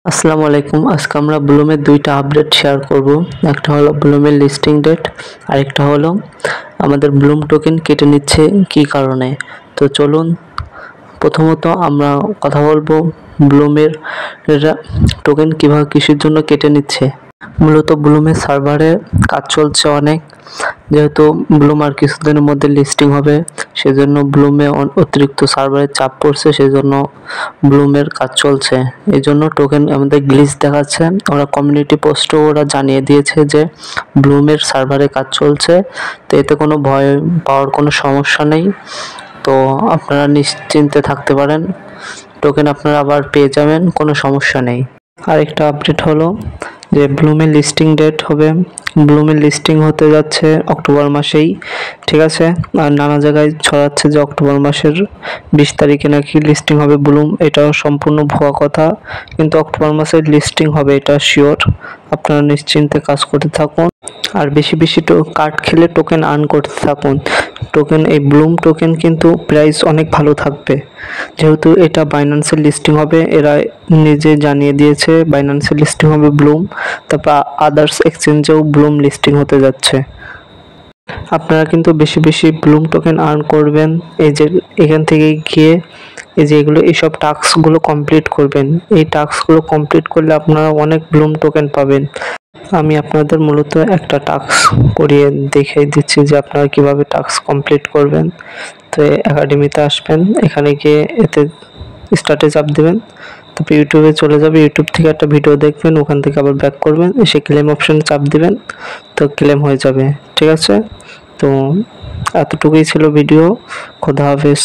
আসসালামু আলাইকুম। আজকে আমরা ব্লুমের দুইটা আপডেট শেয়ার করব। একটা হলো ব্লুমের লিস্টিং ডেট, আরেকটা হলো আমাদের ব্লুম টোকেন কেটে নিচ্ছে কি কারণে। তো চলুন প্রথমত আমরা কথা বলবো ব্লুমের টোকেন কিভাবে কিসের জন্য কেটে নিচ্ছে। মূলত ব্লুমের সার্ভারে কাজ চলছে অনেক, যেহেতু ব্লুম আর কিছুদিনের মধ্যে লিস্টিং হবে, সেজন্য ব্লুমে অতিরিক্ত সার্ভারের চাপ পড়ছে, সেজন্য ব্লুমের কাজ চলছে। এই জন্য টোকেন আমাদের গ্লিচ দেখাচ্ছে। ওরা কমিউনিটি পোস্টও ওরা জানিয়ে দিয়েছে যে ব্লুমের সার্ভারে কাজ চলছে, তো এতে কোনো ভয় পাওয়ার কোনো সমস্যা নেই। তো আপনারা নিশ্চিন্তে থাকতে পারেন, টোকেন আপনারা আবার পেয়ে যাবেন, কোনো সমস্যা নেই। আরেকটা আপডেট হলো যে ব্লুমের লিস্টিং ডেট হবে, ব্লুমের লিস্টিং হতে যাচ্ছে অক্টোবর মাসেই, ঠিক আছে। আর নানা জায়গায় ছড়াচ্ছে যে অক্টোবর মাসের 20 তারিখে নাকি লিস্টিং হবে ব্লুম। এটাও সম্পূর্ণ ভুয়া কথা, কিন্তু অক্টোবর মাসের লিস্টিং হবে এটা শিওর। আপনারা নিশ্চিন্তে কাজ করতে থাকুন আর বেশি বেশি কার্ড খেলে টোকেন আর্ন করতে থাকুন। এই ব্লুম টোকেন কিন্তু প্রাইস অনেক ভালো থাকবে, যেহেতু এটা বাইন্যান্সের লিস্টিং হবে। এরা নিজে জানিয়ে দিয়েছে বাইন্যান্সের লিস্টিং হবে ব্লুম, তারপর আদার্স এক্সচেঞ্জেও ব্লুম লিস্টিং হতে যাচ্ছে। আপনারা কিন্তু বেশি বেশি ব্লুম টোকেন আর্ন করবেন। এই যে এখান থেকে গিয়ে এই যে এইসব টাস্কগুলো কমপ্লিট করবেন। এই টাস্কগুলো কমপ্লিট করলে আপনারা অনেক ব্লুম টোকেন পাবেন। আমি আপনাদের মূলত একটা টাস্ক করিয়ে দেখিয়ে দিচ্ছি যে আপনারা কিভাবে টাস্ক কমপ্লিট করবেন। তো একাডেমিতে আসবেন, এখানে গিয়ে এতে স্টার্টে চাপ দেবেন, তারপর ইউটিউবে চলে যাবে, ইউটিউব থেকে একটা ভিডিও দেখবেন, ওখান থেকে আবার ব্যাক করবেন, এসে ক্লেম অপশনে চাপ দিবেন, তো ক্লেম হয়ে যাবে, ঠিক আছে। তো এতটুকুই ছিল ভিডিও। খোদা হাফেজ।